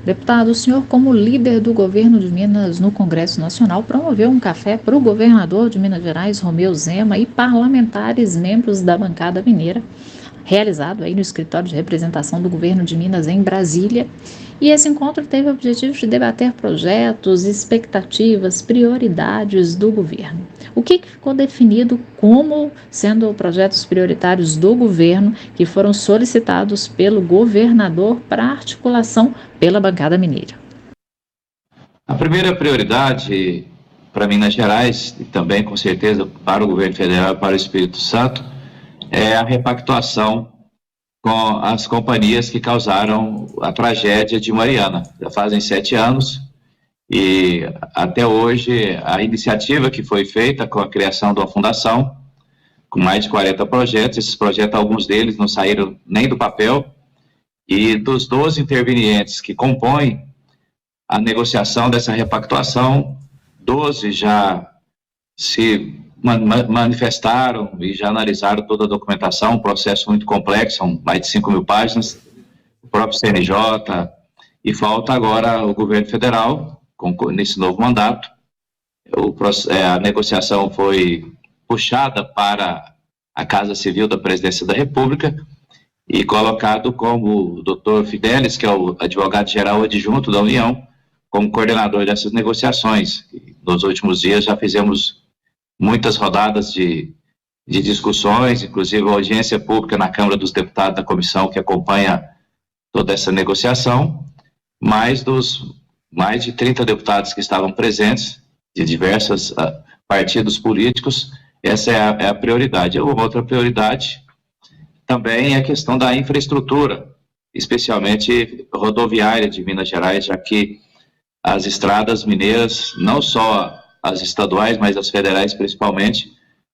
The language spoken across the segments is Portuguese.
Deputado, o senhor, como líder do governo de Minas no Congresso Nacional, promoveu um café para o governador de Minas Gerais, Romeu Zema, e parlamentares membros da bancada mineira, realizado aí no escritório de representação do governo de Minas em Brasília. E esse encontro teve o objetivo de debater projetos, expectativas, prioridades do governo. O que ficou definido como sendo projetos prioritários do governo que foram solicitados pelo governador para articulação pela bancada mineira? A primeira prioridade para Minas Gerais e também, com certeza, para o governo federal e para o Espírito Santo é a repactuação com as companhias que causaram a tragédia de Mariana. Já fazem 7 anos e até hoje a iniciativa que foi feita com a criação de uma fundação com mais de 40 projetos, esses projetos, alguns deles não saíram nem do papel, e dos 12 intervenientes que compõem a negociação dessa repactuação, 12 já se manifestaram e já analisaram toda a documentação, um processo muito complexo, são mais de 5.000 páginas, o próprio CNJ, e falta agora o governo federal, nesse novo mandato. A negociação foi puxada para a Casa Civil da Presidência da República e colocado como o doutor Fidelis, que é o advogado-geral adjunto da União, como coordenador dessas negociações. Nos últimos dias já fizemos muitas rodadas de discussões, inclusive a audiência pública na Câmara dos Deputados, da comissão que acompanha toda essa negociação, dos mais de 30 deputados que estavam presentes, de diversos partidos políticos, essa é a prioridade. Uma outra prioridade também é a questão da infraestrutura, especialmente rodoviária de Minas Gerais, já que as estradas mineiras, não só as estaduais, mas as federais principalmente,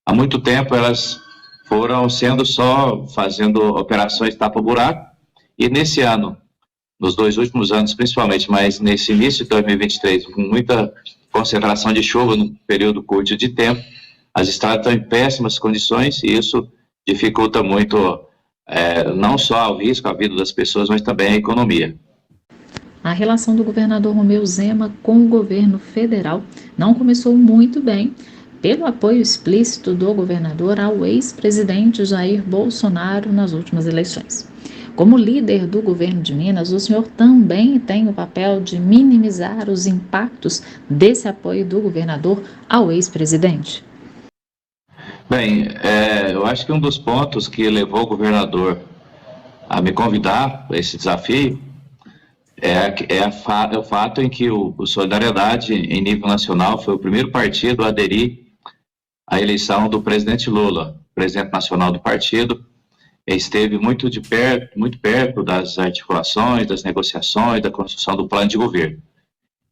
há muito tempo elas foram sendo só fazendo operações tapa-buraco, e nesse ano, nos 2 últimos anos principalmente, mas nesse início de 2023, com muita concentração de chuva num período curto de tempo, as estradas estão em péssimas condições e isso dificulta muito não só o risco, a vida das pessoas, mas também a economia. A relação do governador Romeu Zema com o governo federal não começou muito bem, pelo apoio explícito do governador ao ex-presidente Jair Bolsonaro nas últimas eleições. Como líder do governo de Minas, o senhor também tem o papel de minimizar os impactos desse apoio do governador ao ex-presidente? Bem, eu acho que um dos pontos que levou o governador a me convidar para esse desafio é o fato em que o Solidariedade, em nível nacional, foi o primeiro partido a aderir à eleição do presidente Lula, presidente nacional do partido. Esteve muito perto das articulações, das negociações, da construção do plano de governo.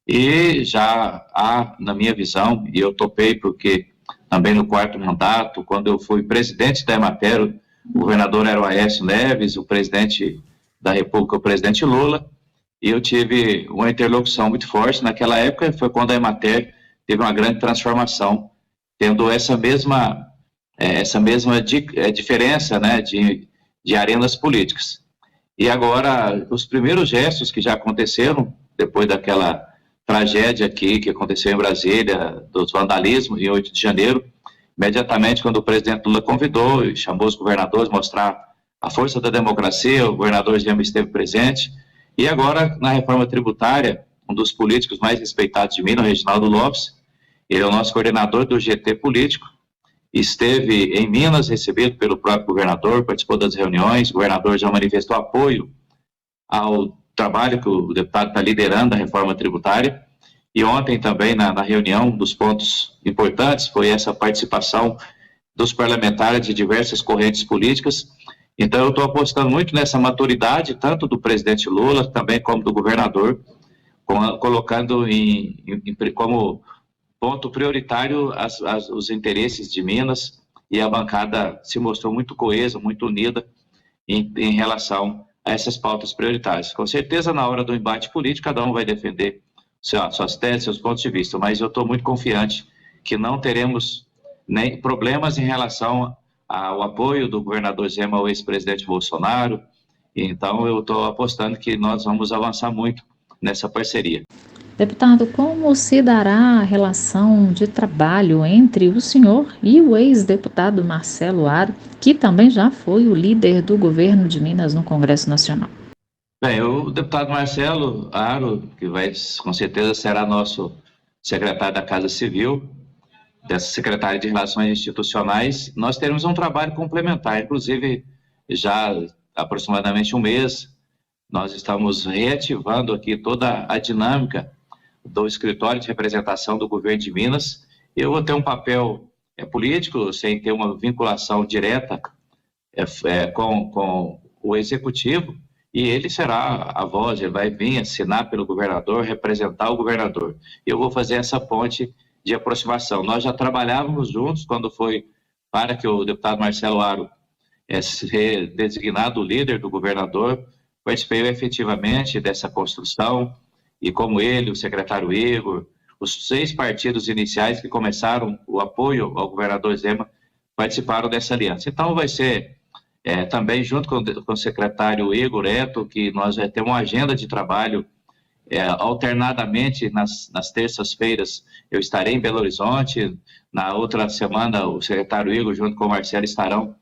E já há, na minha visão, e eu topei porque também no 4º mandato, quando eu fui presidente da Emater, o governador era o Aécio Neves, o presidente da República, o presidente Lula, e eu tive uma interlocução muito forte. Naquela época foi quando a Emater teve uma grande transformação, tendo essa mesma diferença, né, de arenas políticas. E agora, os primeiros gestos que já aconteceram, depois daquela tragédia aqui que aconteceu em Brasília, dos vandalismos, em 8 de janeiro, imediatamente quando o presidente Lula convidou e chamou os governadores, mostrar a força da democracia, o governador Zema esteve presente. E agora, na reforma tributária, um dos políticos mais respeitados de Minas, o Reginaldo Lopes, ele é o nosso coordenador do GT político, esteve em Minas, recebido pelo próprio governador, participou das reuniões, o governador já manifestou apoio ao trabalho que o deputado está liderando da reforma tributária, e ontem também na reunião, um dos pontos importantes foi essa participação dos parlamentares de diversas correntes políticas. Então eu estou apostando muito nessa maturidade, tanto do presidente Lula, também como do governador, colocando como ponto prioritário os interesses de Minas, e a bancada se mostrou muito coesa, muito unida em relação a essas pautas prioritárias. Com certeza, na hora do embate político, cada um vai defender suas teses, seus pontos de vista, mas eu estou muito confiante que não teremos nem problemas em relação ao apoio do governador Zema ao ex-presidente Bolsonaro. Então, eu estou apostando que nós vamos avançar muito nessa parceria. Deputado, como se dará a relação de trabalho entre o senhor e o ex-deputado Marcelo Aro, que também já foi o líder do governo de Minas no Congresso Nacional? Bem, o deputado Marcelo Aro, que vai, com certeza será nosso secretário da Casa Civil, dessa Secretaria de Relações Institucionais, nós teremos um trabalho complementar. Inclusive, já há aproximadamente um mês, nós estamos reativando aqui toda a dinâmica do escritório de representação do governo de Minas. Eu vou ter um papel político, sem ter uma vinculação direta com o executivo, e ele será a voz, ele vai vir assinar pelo governador, representar o governador. Eu vou fazer essa ponte de aproximação. Nós já trabalhávamos juntos quando foi para que o deputado Marcelo Aro ser designado líder do governador. Participei efetivamente dessa construção, e como ele, o secretário Igor, os 6 partidos iniciais que começaram o apoio ao governador Zema participaram dessa aliança. Então vai ser também junto com o secretário Igor Eto, que nós vamos ter uma agenda de trabalho alternadamente. Nas terças-feiras eu estarei em Belo Horizonte, na outra semana o secretário Igor junto com o Marcelo estarão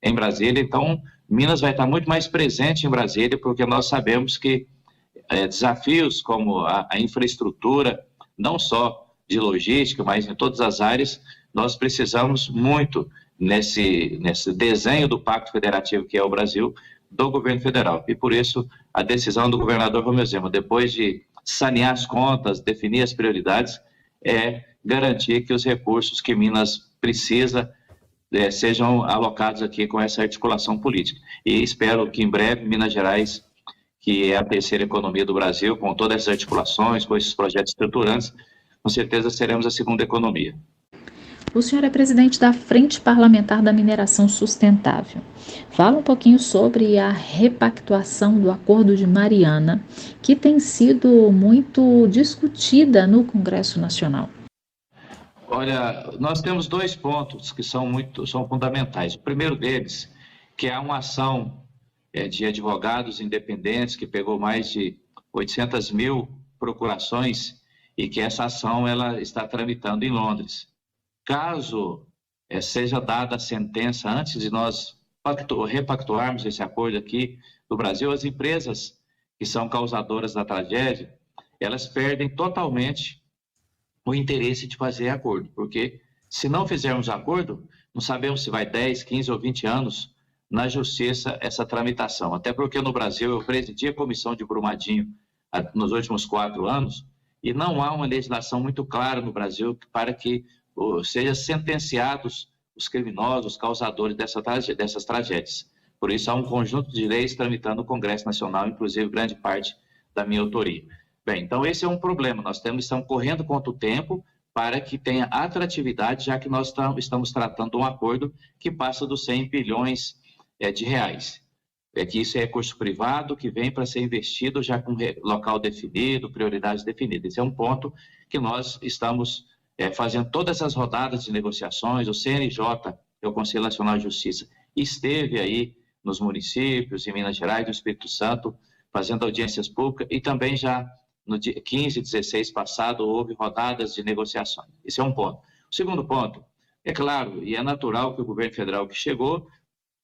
em Brasília. Então Minas vai estar muito mais presente em Brasília, porque nós sabemos que desafios como a infraestrutura, não só de logística, mas em todas as áreas, nós precisamos muito nesse desenho do Pacto Federativo que é o Brasil, do governo federal. E por isso a decisão do governador Romeu Zema, depois de sanear as contas, definir as prioridades, é garantir que os recursos que Minas precisa sejam alocados aqui com essa articulação política. E espero que em breve Minas Gerais, que é a terceira economia do Brasil, com todas essas articulações, com esses projetos estruturantes, com certeza seremos a segunda economia. O senhor é presidente da Frente Parlamentar da Mineração Sustentável. Fala um pouquinho sobre a repactuação do Acordo de Mariana, que tem sido muito discutida no Congresso Nacional. Olha, nós temos 2 pontos que são fundamentais. O primeiro deles, que é uma ação de advogados independentes que pegou mais de 800 mil procurações, e que essa ação ela está tramitando em Londres. Caso seja dada a sentença antes de nós repactuarmos esse acordo aqui no Brasil, as empresas que são causadoras da tragédia, elas perdem totalmente o interesse de fazer acordo, porque se não fizermos acordo, não sabemos se vai 10, 15 ou 20 anos na justiça essa tramitação. Até porque no Brasil eu presidi a comissão de Brumadinho nos últimos 4 anos, e não há uma legislação muito clara no Brasil para que sejam sentenciados os criminosos, os causadores dessas tragédias. Por isso há um conjunto de leis tramitando no Congresso Nacional, inclusive grande parte da minha autoria. Bem, então esse é um problema. Nós estamos correndo contra o tempo para que tenha atratividade, já que nós estamos tratando de um acordo que passa dos 100 bilhões de reais. Que isso é recurso privado que vem para ser investido já com local definido, prioridades definidas. Esse é um ponto que nós estamos fazendo todas as rodadas de negociações. O CNJ, que é o Conselho Nacional de Justiça, esteve aí nos municípios, em Minas Gerais, no Espírito Santo, fazendo audiências públicas, e também já no dia 15 e 16 passado houve rodadas de negociações. Esse é um ponto. O segundo ponto, é claro, e é natural que o governo federal que chegou,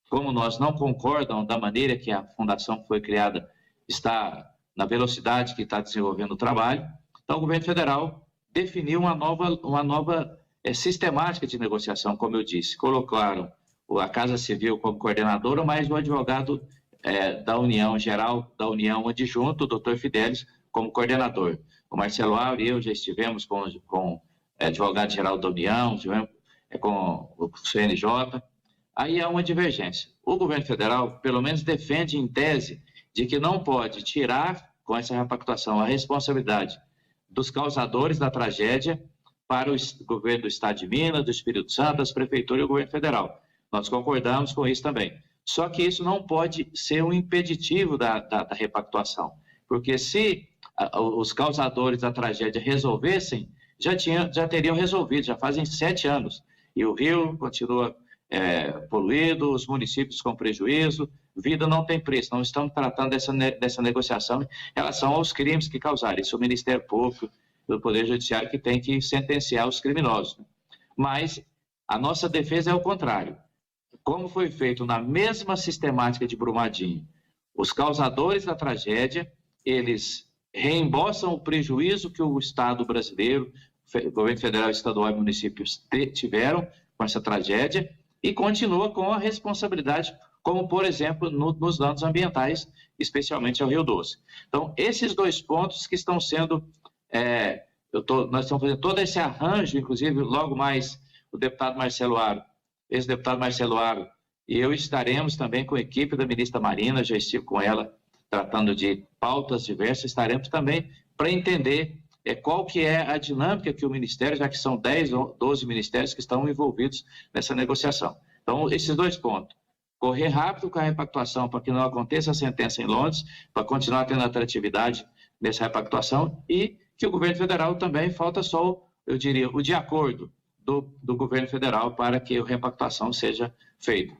como nós não concordamos da maneira que a fundação foi criada, está na velocidade que está desenvolvendo o trabalho, então o governo federal definiu uma nova sistemática de negociação, como eu disse. Colocaram a Casa Civil como coordenadora, mas o advogado da União Geral, da União adjunto, o doutor Fidelis, como coordenador. O Marcelo Aro e eu já estivemos com o advogado-geral da União, estivemos com o CNJ. Aí há uma divergência. O governo federal, pelo menos, defende em tese de que não pode tirar, com essa repactuação, a responsabilidade dos causadores da tragédia para o governo do Estado de Minas, do Espírito Santo, das prefeituras e o governo federal. Nós concordamos com isso também. Só que isso não pode ser um impeditivo da repactuação, porque se os causadores da tragédia resolvessem, já teriam resolvido, já fazem 7 anos. E o Rio continua poluído, os municípios com prejuízo, vida não tem preço. Não estamos tratando dessa negociação em relação aos crimes que causaram. Isso é o Ministério Público do Poder Judiciário que tem que sentenciar os criminosos. Mas a nossa defesa é o contrário. Como foi feito na mesma sistemática de Brumadinho, os causadores da tragédia, eles reembolsam o prejuízo que o Estado brasileiro, o governo federal, estadual e municípios tiveram com essa tragédia e continua com a responsabilidade, como, por exemplo, nos danos ambientais, especialmente ao Rio Doce. Então, esses dois pontos que estão sendo... nós estamos fazendo todo esse arranjo, inclusive, logo mais, o deputado Marcelo Aro, ex-deputado Marcelo Aro, e eu estaremos também com a equipe da ministra Marina, já estive com ela, tratando de pautas diversas, estaremos também para entender qual que é a dinâmica que o Ministério, já que são 10 ou 12 ministérios que estão envolvidos nessa negociação. Então, esses dois pontos. Correr rápido com a repactuação para que não aconteça a sentença em Londres, para continuar tendo atratividade nessa repactuação, e que o governo federal também, falta só, eu diria, o de acordo do governo federal para que a repactuação seja feita.